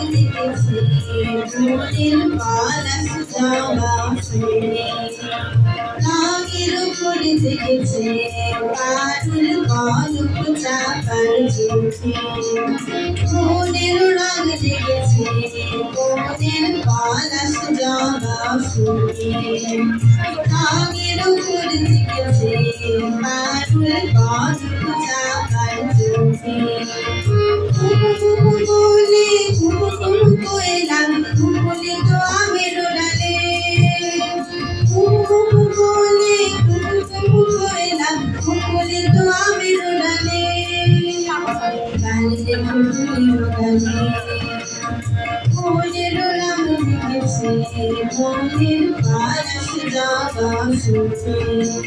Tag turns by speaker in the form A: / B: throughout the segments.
A: দেখেছে মনের পালাস যাওয়া শুনে রাগের উপরে দেখেছে পারুল কলক চাপার চোখে মনের রাগ দেখেছে মনের পালাস যাওয়া শুনে রাগের উপরে দেখেছে পারুল কলক চাপার চোখে বলে এলাম বলে তো আমের ডালে বলে এলাম বলে তো আমের ডালে কালে ডালে মনের রাম দেখেছে মনের পালাস যাওয়া শুনে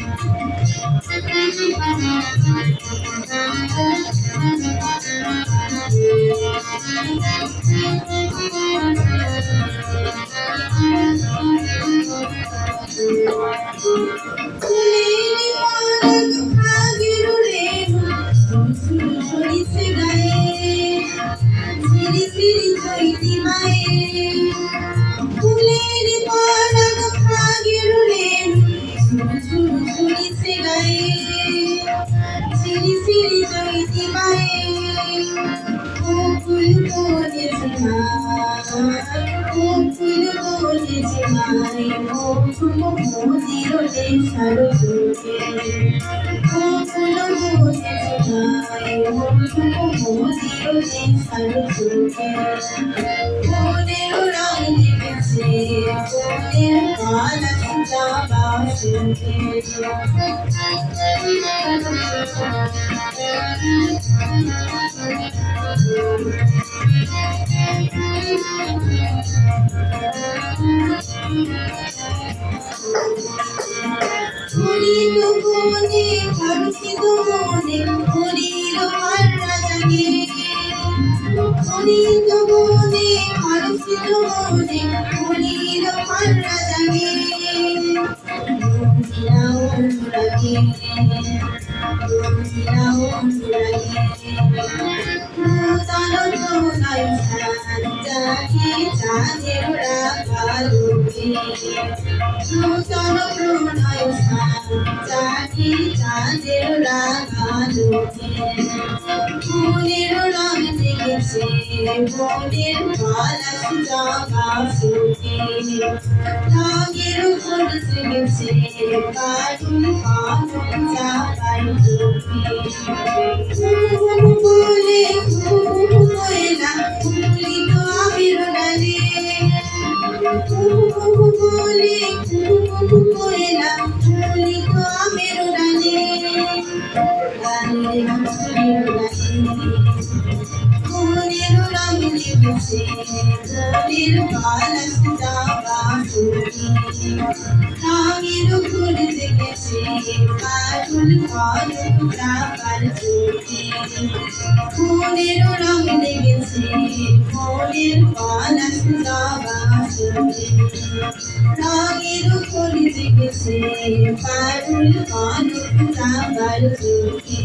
A: মনের পালাস যাওয়া শুনে রাগের উপর দেখেছে পারুল কলক চাপার চোখে বলে এলাম বলি তো আমের ডালে বলে এলাম বলি তো আমের ডালে মনের রাগ দেখেছে মনের পালাস যাওয়া শুনে রাগের উপর দেখেছে পারুল কলক চাপার চোখে মনের রাগ দেখেছে মনের পালাস যাওয়া শুনে রাগের উপর দেখেছে পারুল কলক চাপার চোখে